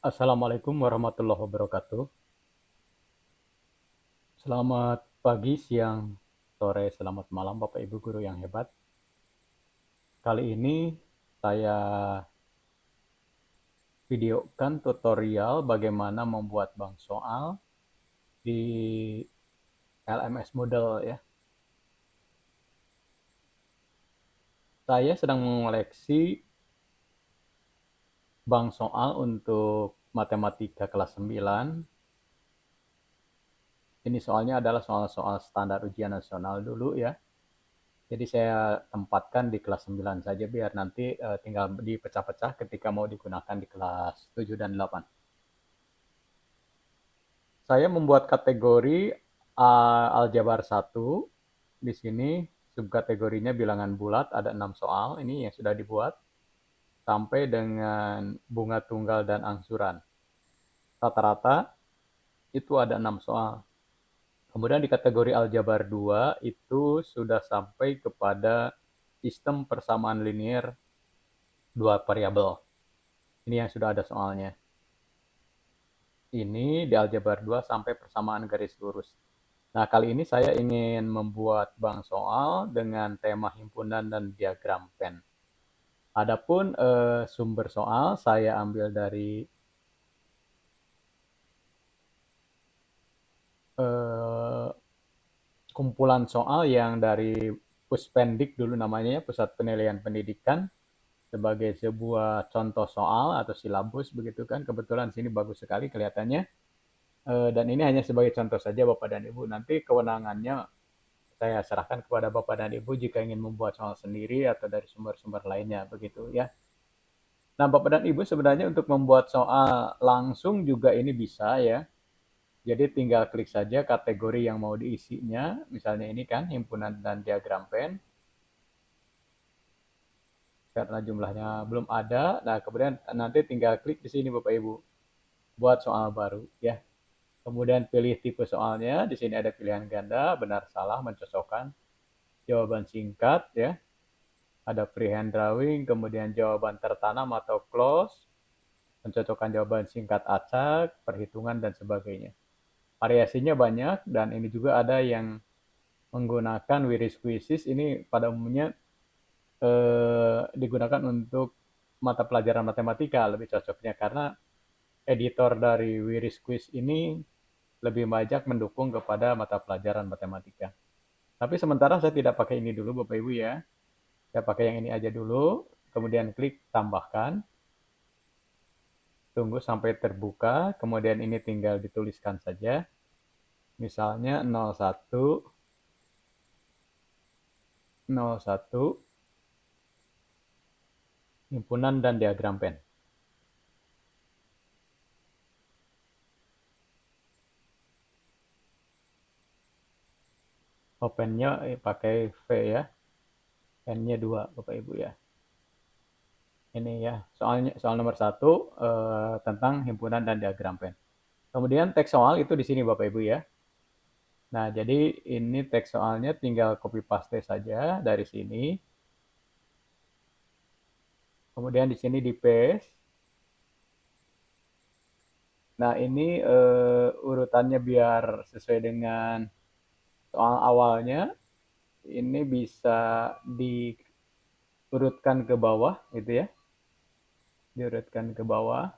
Assalamualaikum warahmatullahi wabarakatuh. Selamat pagi, siang, sore, selamat malam Bapak Ibu guru yang hebat. Kali ini saya videokan tutorial bagaimana membuat bank soal di LMS Moodle ya. Saya sedang mengoleksi bank soal untuk matematika kelas 9. Ini soalnya adalah soal-soal standar ujian nasional dulu ya. Jadi saya tempatkan di kelas 9 saja biar nanti tinggal dipecah-pecah ketika mau digunakan di kelas 7 dan 8. Saya membuat kategori aljabar 1. Di sini subkategorinya bilangan bulat, ada 6 soal. Ini yang sudah dibuat. Sampai dengan bunga tunggal dan angsuran. Rata-rata itu ada 6 soal. Kemudian di kategori aljabar 2 itu sudah sampai kepada sistem persamaan linier dua variabel. Ini yang sudah ada soalnya. Ini di aljabar 2 sampai persamaan garis lurus. Nah, kali ini saya ingin membuat bank soal dengan tema himpunan dan diagram Venn. Adapun sumber soal saya ambil dari kumpulan soal yang dari Puspendik dulu namanya ya, Pusat Penilaian Pendidikan, sebagai sebuah contoh soal atau silabus begitu kan. Kebetulan sini bagus sekali kelihatannya. Dan ini hanya sebagai contoh saja Bapak dan Ibu. Nanti kewenangannya saya serahkan kepada Bapak dan Ibu jika ingin membuat soal sendiri atau dari sumber-sumber lainnya begitu ya. Nah, Bapak dan Ibu sebenarnya untuk membuat soal langsung juga ini bisa ya. Jadi tinggal klik saja kategori yang mau diisinya. Misalnya ini kan himpunan dan diagram Venn. Karena jumlahnya belum ada. Nah, kemudian nanti tinggal klik di sini Bapak Ibu. Buat soal baru ya. Kemudian pilih tipe soalnya. Di sini ada pilihan ganda, benar salah, mencocokkan. Jawaban singkat ya. Ada freehand drawing, kemudian jawaban tertanam atau close, mencocokkan jawaban singkat acak, perhitungan dan sebagainya. Variasinya banyak dan ini juga ada yang menggunakan Wiris Quizzes. Ini pada umumnya digunakan untuk mata pelajaran matematika lebih cocoknya karena editor dari Wiris Quiz ini lebih banyak mendukung kepada mata pelajaran matematika. Tapi sementara saya tidak pakai ini dulu Bapak Ibu ya. Saya pakai yang ini aja dulu, kemudian klik tambahkan. Tunggu sampai terbuka, kemudian ini tinggal dituliskan saja. Misalnya 01 01 himpunan dan diagram Venn. Opennya pakai V ya. N-nya 2 Bapak Ibu ya. Ini ya, soal nomor 1 tentang himpunan dan diagram Venn. Kemudian teks soal itu di sini Bapak Ibu ya. Nah, jadi ini teks soalnya tinggal copy paste saja dari sini. Kemudian di sini di paste. Nah, ini urutannya biar sesuai dengan soal awalnya. Ini bisa diurutkan ke bawah gitu ya. Diurutkan ke bawah.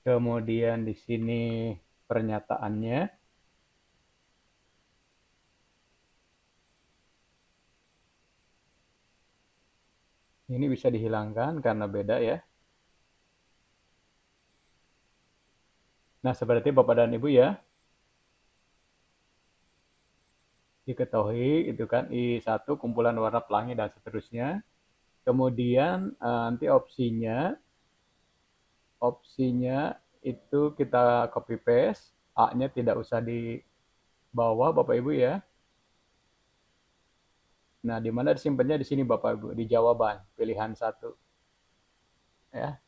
Kemudian di sini pernyataannya. Ini bisa dihilangkan karena beda ya. Nah, seperti Bapak dan Ibu ya. Diketahui itu kan I1 kumpulan warna pelangi dan seterusnya. Kemudian nanti opsinya itu kita copy paste, A-nya tidak usah di bawah Bapak Ibu ya. Nah, di mana disimpannya di sini Bapak Ibu, di jawaban, pilihan 1 ya.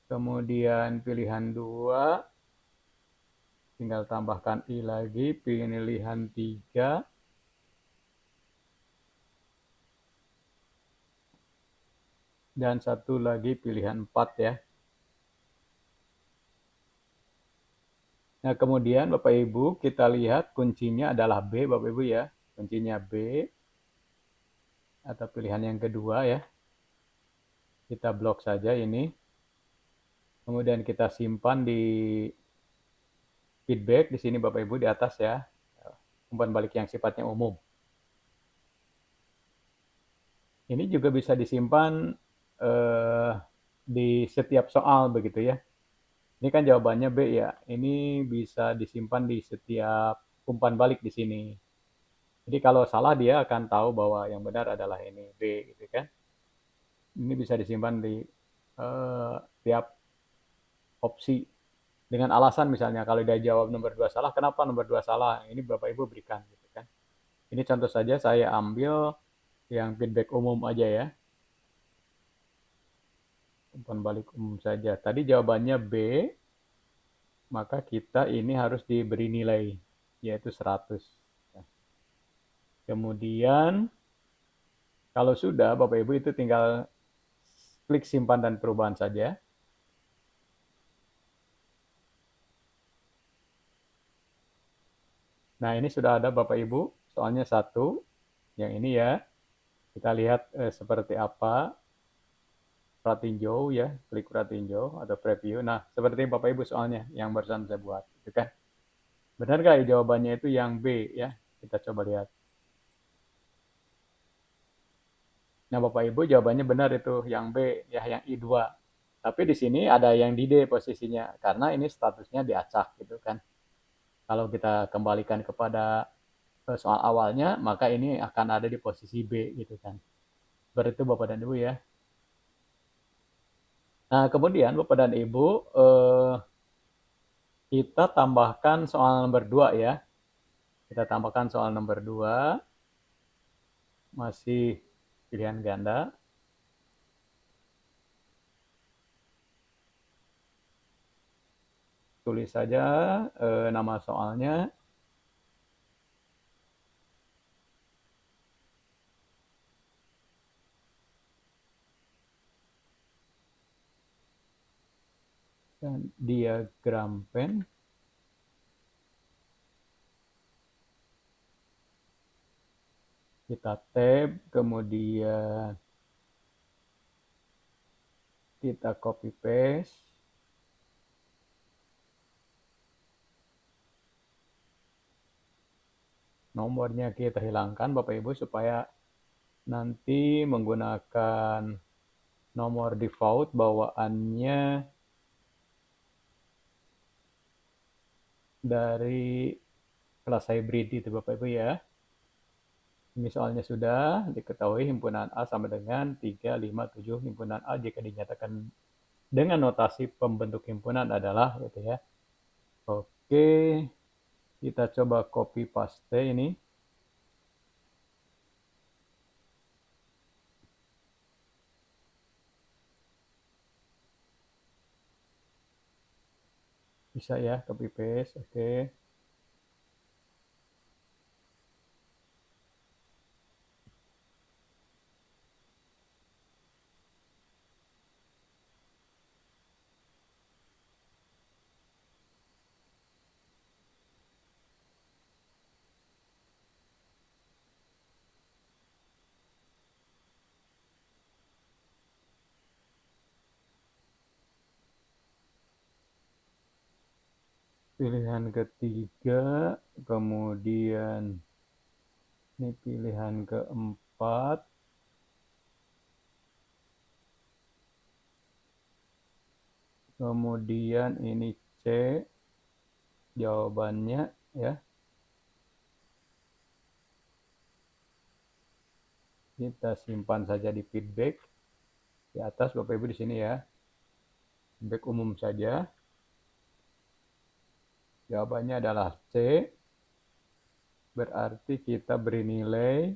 Kemudian pilihan 2 tinggal tambahkan I lagi, pilihan 3 dan 1 lagi pilihan 4 ya. Nah, kemudian Bapak Ibu kita lihat kuncinya adalah B Bapak Ibu ya. Kuncinya B atau pilihan yang kedua ya. Kita blok saja ini. Kemudian kita simpan di feedback di sini Bapak Ibu di atas ya. Umpan balik yang sifatnya umum. Ini juga bisa disimpan di setiap soal begitu ya. Ini kan jawabannya B ya. Ini bisa disimpan di setiap umpan balik di sini. Jadi kalau salah dia akan tahu bahwa yang benar adalah ini B gitu kan. Ini bisa disimpan di tiap opsi dengan alasan misalnya kalau dia jawab nomor 2 salah, kenapa nomor 2 salah? Ini Bapak Ibu berikan gitu kan. Ini contoh saja saya ambil yang feedback umum aja ya. Umpan balik umum saja. Tadi jawabannya B, maka kita ini harus diberi nilai, yaitu 100. Kemudian, kalau sudah, Bapak Ibu itu tinggal klik simpan dan perubahan saja. Nah, ini sudah ada Bapak Ibu, soalnya 1, yang ini ya. Kita lihat seperti apa. Pratinjau ya, klik pratinjau atau preview. Nah, seperti Bapak Ibu soalnya yang barusan saya buat, gitu kan. Benar nggak ya jawabannya itu yang B ya? Kita coba lihat. Nah, Bapak Ibu jawabannya benar itu yang B ya, yang I2. Tapi di sini ada yang di D posisinya karena ini statusnya diacak gitu kan. Kalau kita kembalikan kepada soal awalnya, maka ini akan ada di posisi B gitu kan. Berarti Bapak dan Ibu ya. Nah, kemudian Bapak dan Ibu kita tambahkan soal nomor 2 ya. Kita tambahkan soal nomor 2. Masih pilihan ganda. Tulis saja nama soalnya. Dan diagram pen. Kita tab, kemudian kita copy paste. Nomornya kita hilangkan Bapak Ibu supaya nanti menggunakan nomor default bawaannya dari kelas hybrid itu Bapak Ibu ya. Ini soalnya sudah diketahui himpunan A sama dengan 3, 5, 7. Himpunan A jika dinyatakan dengan notasi pembentuk himpunan adalah gitu ya. Oke, kita coba copy paste ini. Bisa ya, copy paste. Oke. Pilihan ketiga, kemudian ini pilihan keempat. Kemudian ini C jawabannya ya. Kita simpan saja di feedback. Di atas Bapak Ibu di sini ya. Feedback umum saja. Jawabannya adalah C. Berarti kita beri nilai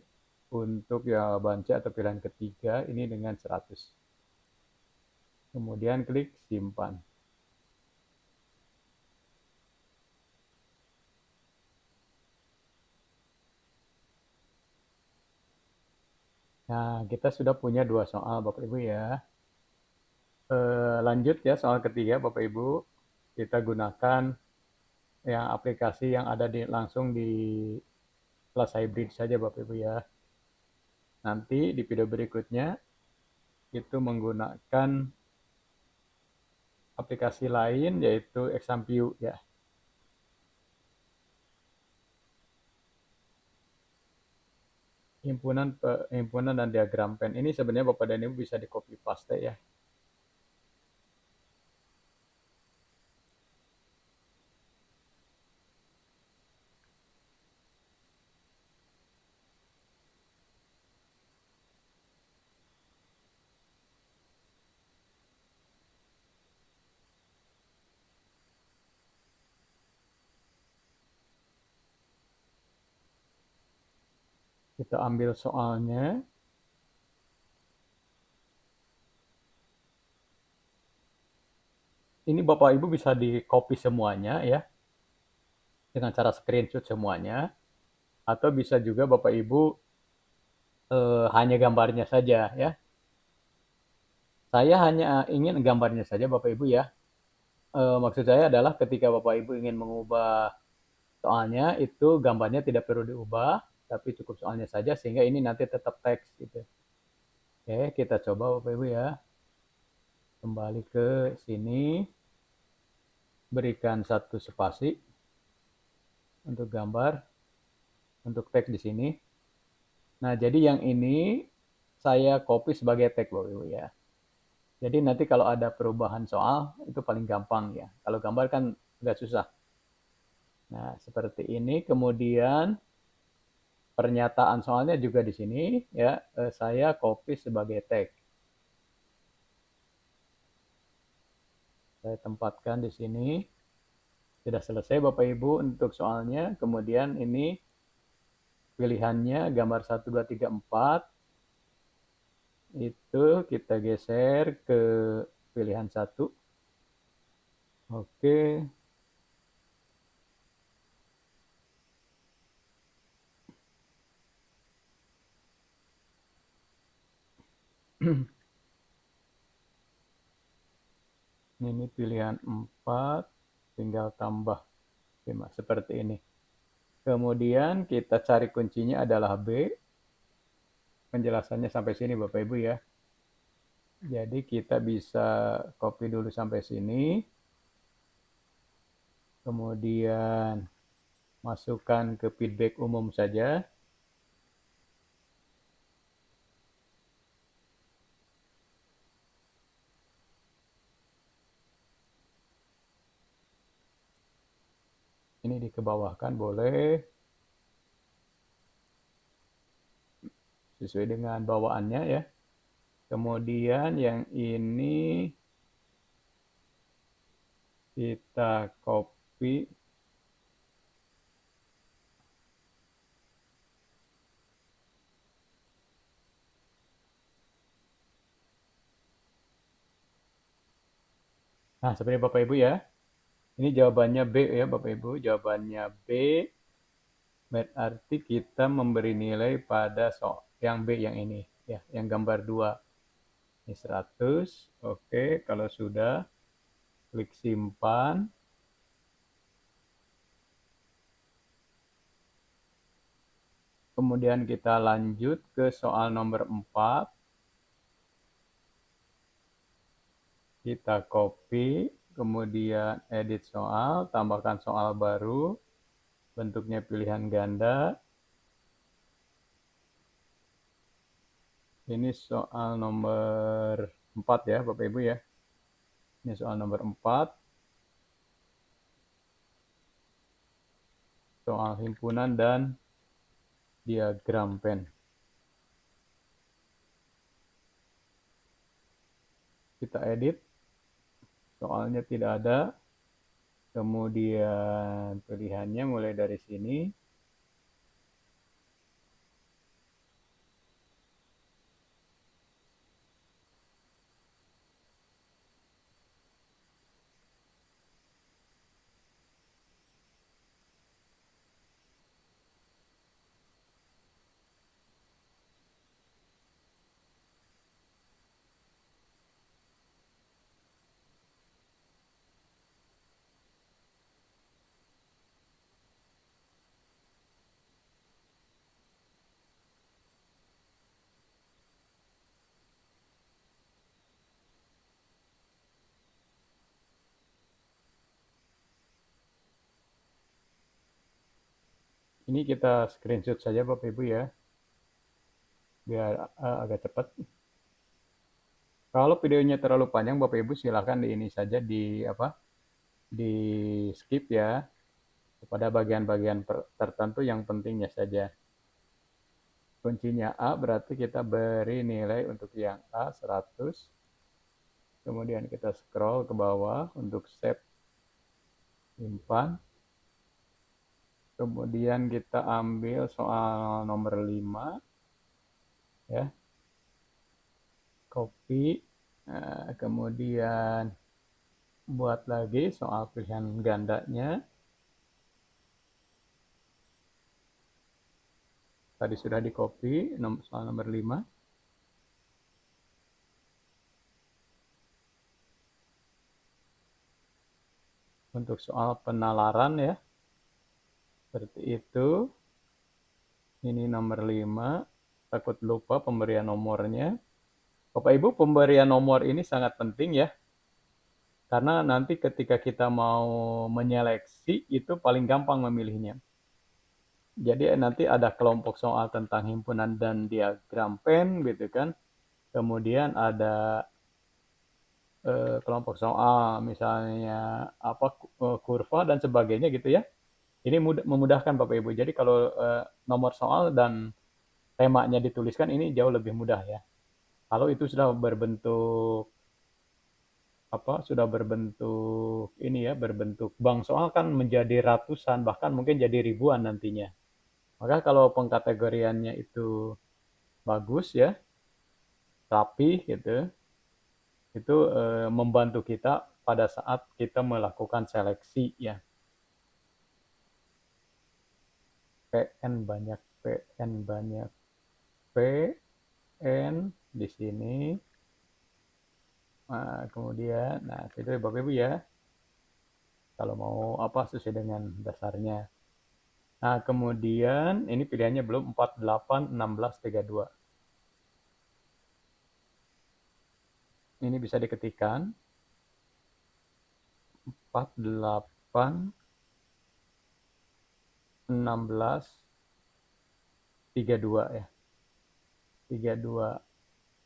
Untuk jawaban C atau pilihan ketiga ini dengan 100. Kemudian klik simpan. Nah, kita sudah punya 2 soal Bapak Ibu ya. Lanjut ya soal ketiga Bapak Ibu. Kita gunakan yang aplikasi yang ada langsung di kelas hybrid saja Bapak Ibu ya. Nanti di video berikutnya itu menggunakan aplikasi lain yaitu Examview ya. Himpunan dan diagram pen ini sebenarnya Bapak dan Ibu bisa di copy paste ya. Kita ambil soalnya. Ini Bapak Ibu bisa di copy semuanya ya. Dengan cara screenshot semuanya. Atau bisa juga Bapak Ibu hanya gambarnya saja ya. Saya hanya ingin gambarnya saja Bapak Ibu ya. Maksud saya adalah ketika Bapak Ibu ingin mengubah soalnya itu gambarnya tidak perlu diubah, tapi cukup soalnya saja sehingga ini nanti tetap teks gitu. Oke, kita coba Bapak Ibu ya. Kembali ke sini. Berikan satu spasi untuk gambar, untuk teks di sini. Nah, jadi yang ini saya copy sebagai teks Bapak Ibu ya. Jadi nanti kalau ada perubahan soal itu paling gampang ya. Kalau gambar kan agak susah. Nah, seperti ini. Kemudian pernyataan soalnya juga di sini ya. Saya copy sebagai teks. Saya tempatkan di sini. Sudah selesai Bapak Ibu untuk soalnya. Kemudian ini pilihannya gambar 1, 2, 3, 4. Itu kita geser ke pilihan 1. Oke. Ini pilihan 4, tinggal tambah 5 seperti ini. Kemudian kita cari kuncinya adalah B. Penjelasannya sampai sini Bapak Ibu ya. Jadi kita bisa copy dulu sampai sini. Kemudian masukkan ke feedback umum saja. Ini dikebawahkan boleh. Sesuai dengan bawaannya ya. Kemudian yang ini kita copy. Nah, seperti Bapak Ibu ya. Ini jawabannya B ya Bapak Ibu. Jawabannya B. Berarti kita memberi nilai pada yang B yang ini. Ya, yang gambar 2. Ini 100. Oke, kalau sudah klik simpan. Kemudian kita lanjut ke soal nomor 4. Kita copy, kemudian edit soal, tambahkan soal baru, bentuknya pilihan ganda. Ini soal nomor 4 ya Bapak Ibu ya. Ini soal nomor 4. Soal himpunan dan diagram pen. Kita edit. Soalnya tidak ada. Kemudian pilihannya mulai dari sini. Ini kita screenshot saja Bapak Ibu ya, biar agak cepat. Kalau videonya terlalu panjang Bapak Ibu silahkan di ini saja di skip ya, kepada bagian-bagian tertentu yang pentingnya saja. Kuncinya A berarti kita beri nilai untuk yang A 100. Kemudian kita scroll ke bawah untuk save, simpan. Kemudian kita ambil soal nomor 5 ya. Copy. Kemudian buat lagi soal pilihan gandanya. Tadi sudah di copy soal nomor 5. Untuk soal penalaran ya. Seperti itu. Ini nomor 5. Takut lupa pemberian nomornya. Bapak Ibu, pemberian nomor ini sangat penting ya. Karena nanti ketika kita mau menyeleksi itu paling gampang memilihnya. Jadi nanti ada kelompok soal tentang himpunan dan diagram Venn gitu kan. Kemudian ada kelompok soal misalnya kurva dan sebagainya gitu ya. Ini memudahkan Bapak Ibu. Jadi kalau nomor soal dan temanya dituliskan ini jauh lebih mudah ya. Kalau itu sudah berbentuk berbentuk bank soal kan menjadi ratusan bahkan mungkin jadi ribuan nantinya. Maka kalau pengkategoriannya itu bagus ya, rapi gitu, itu membantu kita pada saat kita melakukan seleksi ya. PN banyak, PN di sini. Nah, kemudian, itu Bapak Ibu ya. Kalau mau sesuai dengan dasarnya. Nah, kemudian ini pilihannya belum 48, 16, 32. Ini bisa diketikkan 48, 16, 32 ya. 32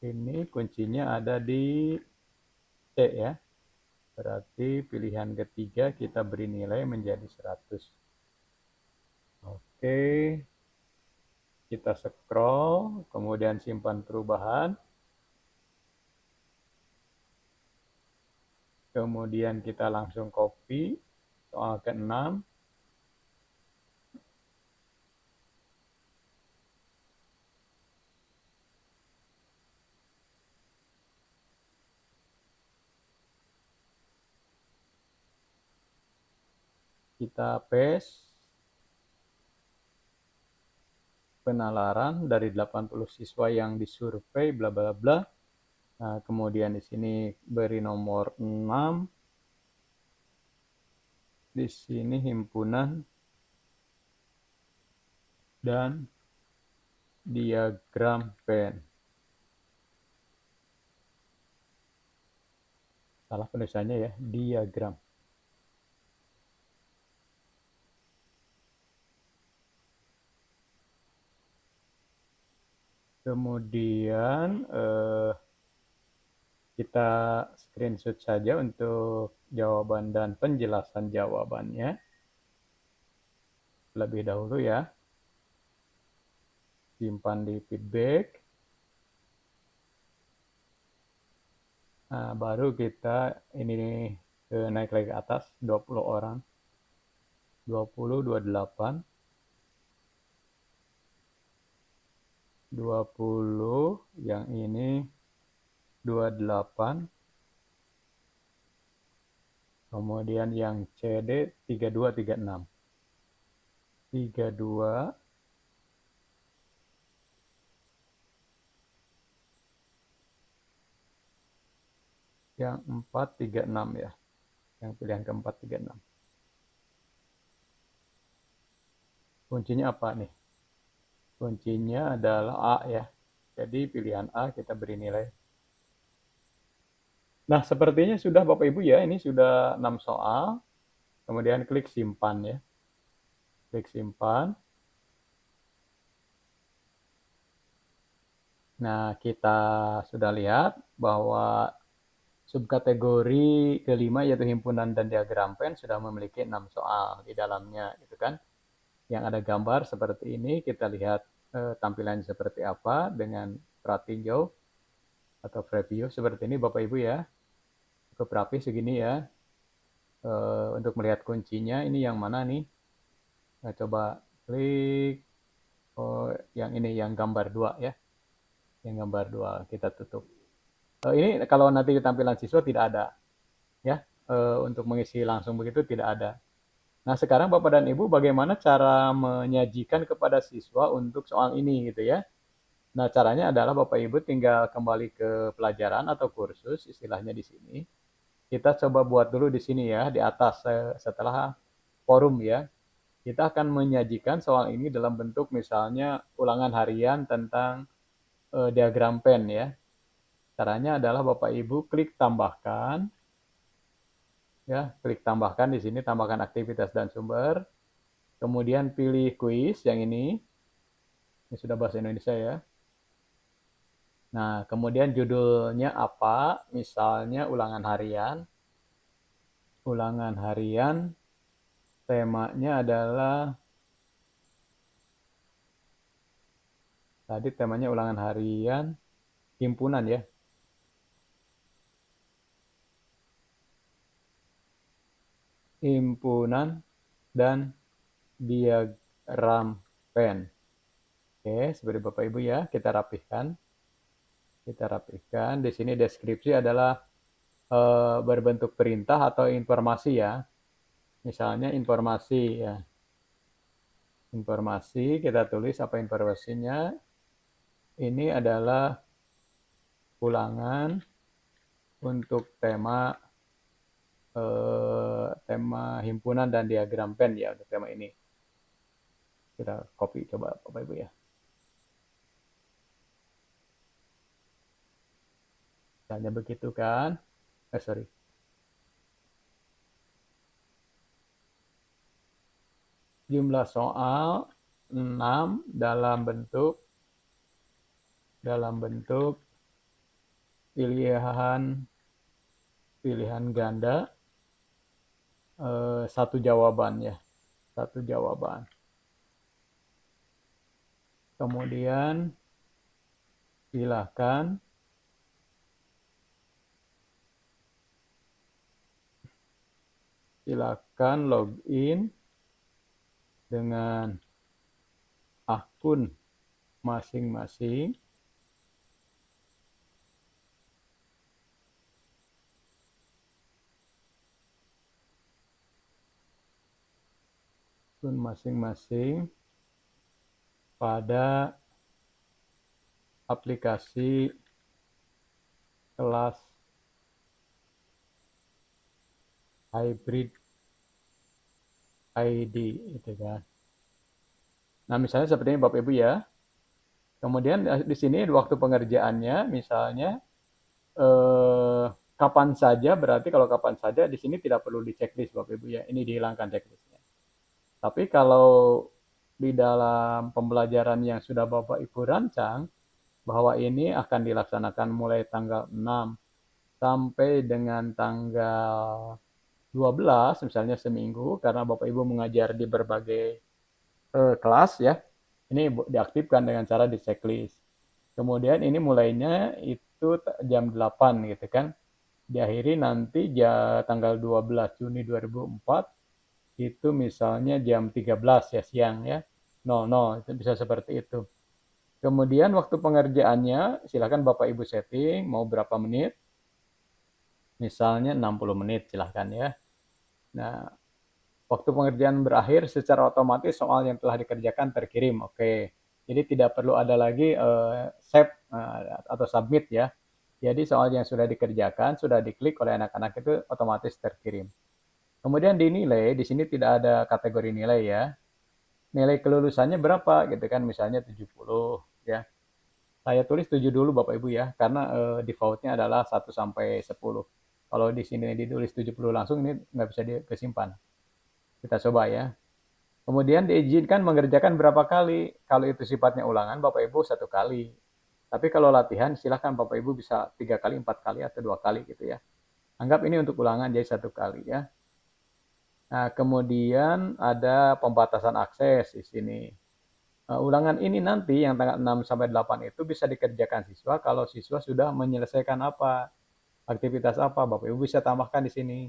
ini kuncinya ada di C ya. Berarti pilihan ketiga kita beri nilai menjadi 100. Oke. Kita scroll, kemudian simpan perubahan. Kemudian kita langsung copy soal ke-6. Kita paste penalaran dari 80 siswa yang disurvei bla bla bla. Nah, kemudian di sini beri nomor 6. Di sini himpunan dan diagram Venn. Salah penulisannya ya, diagram. Kemudian kita screenshot saja untuk jawaban dan penjelasan jawabannya lebih dahulu ya. Simpan di feedback. Nah, baru kita ini naik lagi ke atas 20 orang. 20, 28. 20, yang ini 28. Kemudian yang CD 32, 36. 32. Yang 4, 36 ya. Yang pilihan keempat 36. Kuncinya apa nih? Kuncinya adalah A ya. Jadi pilihan A kita beri nilai. Nah, sepertinya sudah Bapak Ibu ya. Ini sudah 6 soal. Kemudian klik simpan ya. Klik simpan. Nah, kita sudah lihat bahwa subkategori kelima yaitu himpunan dan diagram pen sudah memiliki 6 soal di dalamnya gitu kan. Yang ada gambar seperti ini, kita lihat tampilannya seperti apa dengan pratinjau atau preview seperti ini Bapak Ibu ya. Cukup rapi segini ya. Untuk melihat kuncinya ini yang mana nih? Nah, coba klik yang ini yang gambar 2 ya. Yang gambar 2 kita tutup. Ini kalau nanti tampilan siswa tidak ada ya. Untuk mengisi langsung begitu tidak ada. Nah, sekarang Bapak dan Ibu bagaimana cara menyajikan kepada siswa untuk soal ini gitu ya. Nah, caranya adalah Bapak Ibu tinggal kembali ke pelajaran atau kursus istilahnya di sini. Kita coba buat dulu di sini ya, di atas setelah forum ya. Kita akan menyajikan soal ini dalam bentuk misalnya ulangan harian tentang diagram pen ya. Caranya adalah Bapak Ibu klik tambahkan ya, klik tambahkan di sini, tambahkan aktivitas dan sumber. Kemudian pilih kuis yang ini sudah bahasa Indonesia ya. Nah, kemudian judulnya apa? Misalnya ulangan harian. Ulangan harian, temanya adalah, tadi temanya ulangan harian, himpunan ya. Himpunan dan diagram pen. Oke, seperti Bapak Ibu ya, kita rapihkan. Kita rapihkan. Di sini deskripsi adalah berbentuk perintah atau informasi ya. Misalnya informasi ya. Informasi, kita tulis apa informasinya. Ini adalah ulangan untuk tema himpunan dan diagram pen ya untuk tema ini. Kita copy coba Bapak Ibu ya. Misalnya begitu kan. Sorry. Jumlah soal 6 dalam bentuk pilihan ganda, satu jawaban ya, satu jawaban. Kemudian silakan login dengan akun masing-masing. Akun masing-masing pada aplikasi kelas hybrid ID itu kan. Nah, misalnya seperti ini Bapak Ibu ya. Kemudian di sini waktu pengerjaannya misalnya kapan saja, berarti kalau kapan saja di sini tidak perlu di checklist Bapak Ibu ya. Ini dihilangkan checklistnya. Tapi kalau di dalam pembelajaran yang sudah Bapak Ibu rancang, bahwa ini akan dilaksanakan mulai tanggal 6 sampai dengan tanggal 12, misalnya seminggu, karena Bapak Ibu mengajar di berbagai kelas ya, ini diaktifkan dengan cara di checklist. Kemudian ini mulainya itu jam 8 gitu kan, diakhiri nanti tanggal 12 Juni 2004, itu misalnya jam 13 ya siang ya, 00, itu bisa seperti itu. Kemudian waktu pengerjaannya silakan Bapak Ibu setting mau berapa menit, misalnya 60 menit silahkan ya. Nah, waktu pengerjaan berakhir secara otomatis soal yang telah dikerjakan terkirim, oke. Jadi tidak perlu ada lagi save atau submit ya. Jadi soal yang sudah dikerjakan, sudah diklik oleh anak-anak itu otomatis terkirim. Kemudian dinilai, di sini tidak ada kategori nilai ya. Nilai kelulusannya berapa gitu kan, misalnya 70 ya. Saya tulis 7 dulu Bapak Ibu ya, karena defaultnya adalah 1 sampai 10. Kalau di sini ditulis 70 langsung ini nggak bisa disimpan. Kita coba ya. Kemudian diizinkan mengerjakan berapa kali. Kalau itu sifatnya ulangan Bapak Ibu 1 kali. Tapi kalau latihan silahkan Bapak Ibu bisa 3 kali, 4 kali, atau 2 kali gitu ya. Anggap ini untuk ulangan jadi 1 kali ya. Nah, kemudian ada pembatasan akses di sini. Ulangan ini nanti yang tanggal 6 sampai 8 itu bisa dikerjakan siswa kalau siswa sudah menyelesaikan apa, aktivitas apa, Bapak Ibu bisa tambahkan di sini.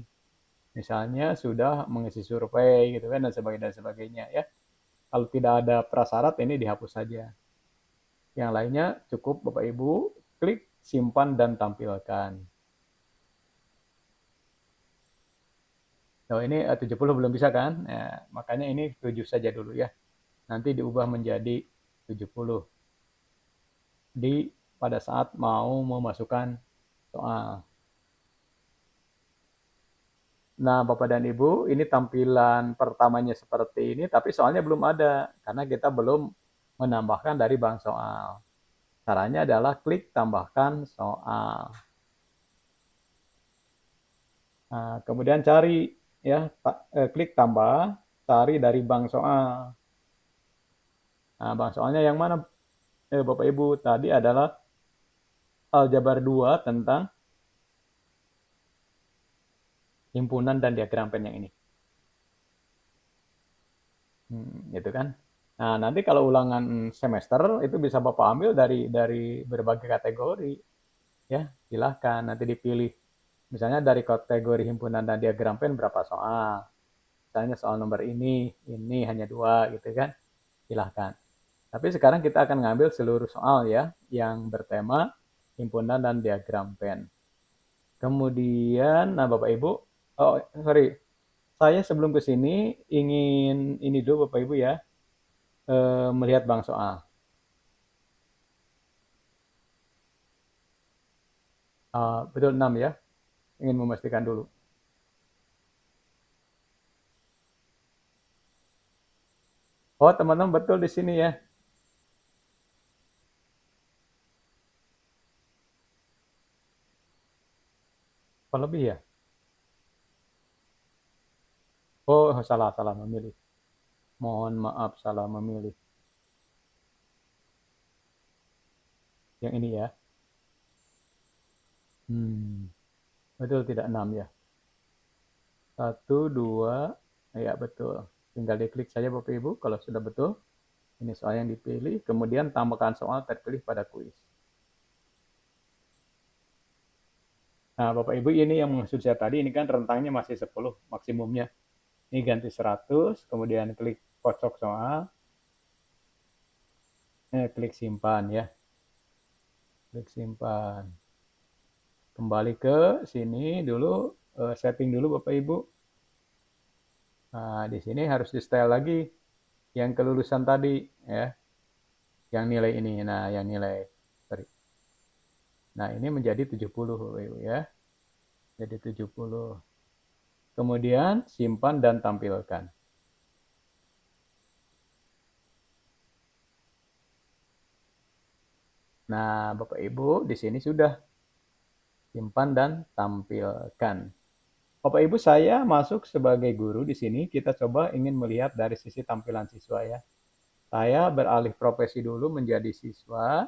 Misalnya sudah mengisi survei gitu kan dan sebagainya ya. Kalau tidak ada prasyarat ini dihapus saja. Yang lainnya cukup Bapak Ibu klik simpan dan tampilkan. Oh, ini 70 belum bisa kan? Ya, makanya ini 7 saja dulu ya. Nanti diubah menjadi 70 pada saat mau memasukkan soal. Nah, Bapak dan Ibu, ini tampilan pertamanya seperti ini, tapi soalnya belum ada, karena kita belum menambahkan dari bank soal. Caranya adalah klik tambahkan soal. Nah, kemudian cari, ya, klik tambah, cari dari bank soal. Nah, bank soalnya yang mana, Bapak Ibu? Tadi adalah aljabar 2 tentang himpunan dan diagram pen yang ini. Gitu kan. Nah, nanti kalau ulangan semester itu bisa Bapak ambil dari berbagai kategori. Ya, silahkan nanti dipilih. Misalnya dari kategori himpunan dan diagram pen berapa soal. Misalnya soal nomor ini hanya 2 gitu kan. Silahkan. Tapi sekarang kita akan ngambil seluruh soal ya yang bertema himpunan dan diagram pen. Kemudian, nah Bapak Ibu, oh sorry, saya sebelum ke sini ingin ini dulu Bapak Ibu ya, melihat bank soal. Betul 6 ya, ingin memastikan dulu. Oh teman-teman betul di sini ya. Apa lebih ya? Oh salah memilih. Mohon maaf salah memilih. Yang ini ya. Betul tidak 6 ya. 1, 2, ya betul. Tinggal diklik saja Bapak Ibu kalau sudah betul. Ini soal yang dipilih, kemudian tambahkan soal terpilih pada kuis. Nah, Bapak Ibu ini yang maksud saya tadi, ini kan rentangnya masih 10 maksimumnya. Ini ganti 100, kemudian klik kocok soal. Klik simpan ya. Klik simpan. Kembali ke sini dulu, setting dulu Bapak Ibu. Nah, di sini harus di style lagi yang kelulusan tadi ya. Yang nilai ini. Nah, yang nilai. Sorry. Nah, ini menjadi 70 Bapak Ibu ya. Jadi 70. Kemudian simpan dan tampilkan. Nah, Bapak Ibu di sini sudah simpan dan tampilkan. Bapak Ibu, saya masuk sebagai guru di sini. Kita coba ingin melihat dari sisi tampilan siswa ya. Saya beralih profesi dulu menjadi siswa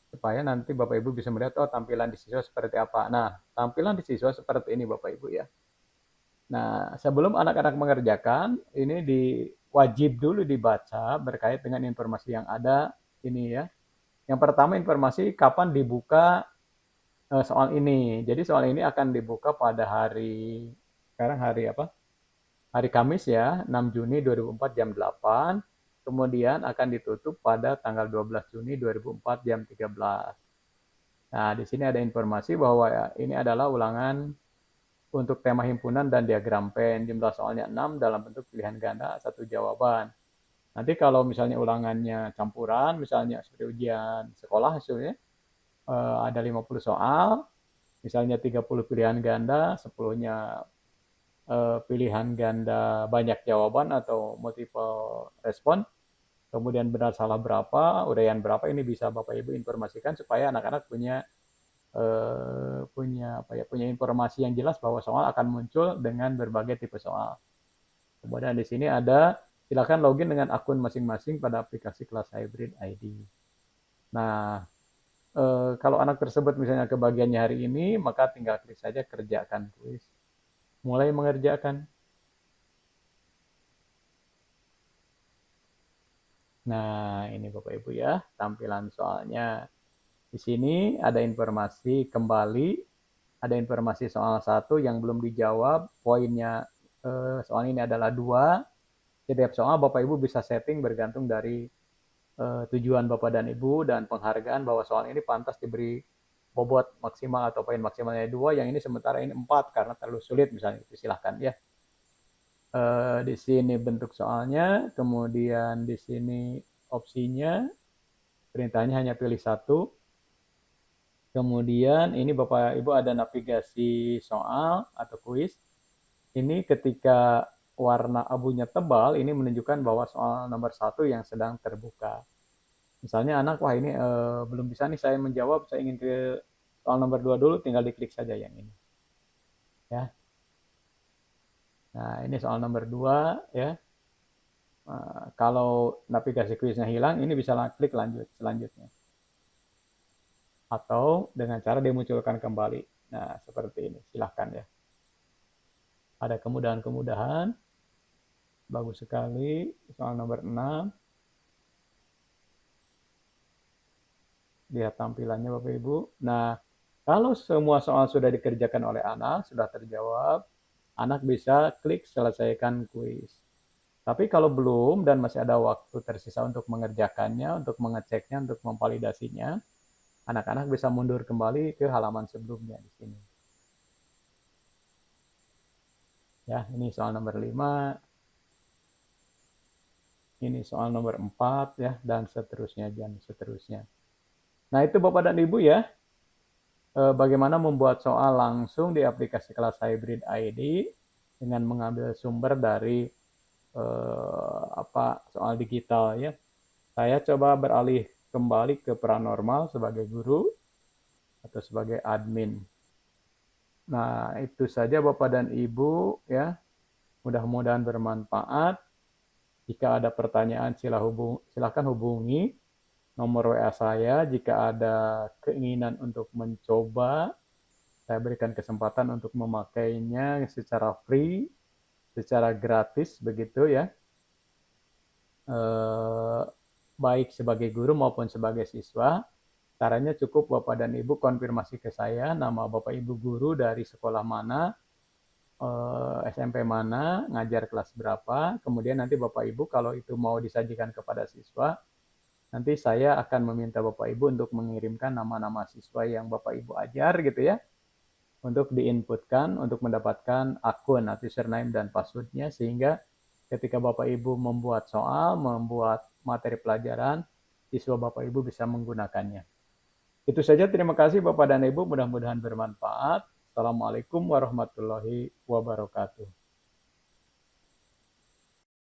supaya nanti Bapak Ibu bisa melihat oh tampilan di siswa seperti apa. Nah, tampilan di siswa seperti ini Bapak Ibu ya. Nah, sebelum anak-anak mengerjakan, ini wajib dulu dibaca berkait dengan informasi yang ada ini ya. Yang pertama informasi kapan dibuka soal ini. Jadi soal ini akan dibuka pada sekarang hari apa? Hari Kamis ya, 6 Juni 2004 jam 8. Kemudian akan ditutup pada tanggal 12 Juni 2004 jam 13. Nah, di sini ada informasi bahwa ya, ini adalah ulangan untuk tema himpunan dan diagram pen. Jumlah soalnya 6 dalam bentuk pilihan ganda, 1 jawaban. Nanti kalau misalnya ulangannya campuran, misalnya seperti ujian sekolah hasilnya, ada 50 soal, misalnya 30 pilihan ganda, 10-nya pilihan ganda banyak jawaban atau multiple respon, kemudian benar salah berapa, uraian berapa, ini bisa Bapak Ibu informasikan supaya anak-anak punya informasi yang jelas bahwa soal akan muncul dengan berbagai tipe soal. Kemudian di sini ada silakan login dengan akun masing-masing pada aplikasi kelas hybrid ID. Nah, kalau anak tersebut misalnya kebagiannya hari ini, maka tinggal klik saja kerjakan kuis. Mulai mengerjakan. Nah, ini Bapak Ibu ya, tampilan soalnya. Di sini ada informasi kembali, ada informasi soal 1 yang belum dijawab, poinnya soal ini adalah 2. Setiap soal Bapak Ibu bisa setting bergantung dari tujuan Bapak dan Ibu dan penghargaan bahwa soal ini pantas diberi bobot maksimal atau poin maksimalnya 2, yang ini sementara ini 4 karena terlalu sulit misalnya, itu silahkan ya. Di sini bentuk soalnya, kemudian di sini opsinya, perintahnya hanya pilih 1. Kemudian ini Bapak Ibu ada navigasi soal atau kuis. Ini ketika warna abunya tebal, ini menunjukkan bahwa soal nomor 1 yang sedang terbuka. Misalnya anak, wah ini belum bisa nih saya menjawab, saya ingin ke soal nomor 2 dulu, tinggal diklik saja yang ini. Ya. Nah, ini soal nomor 2 ya. Kalau navigasi kuisnya hilang, ini bisa klik lanjut selanjutnya. Atau dengan cara dimunculkan kembali. Nah, seperti ini. Silahkan ya. Ada kemudahan-kemudahan. Bagus sekali. Soal nomor 6. Lihat tampilannya Bapak Ibu. Nah, kalau semua soal sudah dikerjakan oleh anak, sudah terjawab, anak bisa klik selesaikan kuis. Tapi kalau belum dan masih ada waktu tersisa untuk mengerjakannya, untuk mengeceknya, untuk memvalidasinya, anak-anak bisa mundur kembali ke halaman sebelumnya di sini. Ya, ini soal nomor 5. Ini soal nomor 4 ya, dan seterusnya dan seterusnya. Nah, itu Bapak dan Ibu ya, bagaimana membuat soal langsung di aplikasi kelas Hybrid ID dengan mengambil sumber dari soal digital ya. Saya coba beralih kembali ke paranormal sebagai guru atau sebagai admin. Nah, itu saja Bapak dan Ibu ya. Mudah-mudahan bermanfaat. Jika ada pertanyaan silakan hubungi nomor WA saya. Jika ada keinginan untuk mencoba, saya berikan kesempatan untuk memakainya secara free, secara gratis begitu ya. Baik sebagai guru maupun sebagai siswa. Caranya cukup Bapak dan Ibu konfirmasi ke saya nama Bapak Ibu guru dari sekolah mana, SMP mana, ngajar kelas berapa. Kemudian nanti Bapak Ibu kalau itu mau disajikan kepada siswa, nanti saya akan meminta Bapak Ibu untuk mengirimkan nama-nama siswa yang Bapak Ibu ajar gitu ya, untuk diinputkan untuk mendapatkan akun atau username dan passwordnya, sehingga ketika Bapak Ibu membuat soal, membuat materi pelajaran, siswa Bapak Ibu bisa menggunakannya. Itu saja, terima kasih Bapak dan Ibu, mudah-mudahan bermanfaat. Assalamualaikum warahmatullahi wabarakatuh.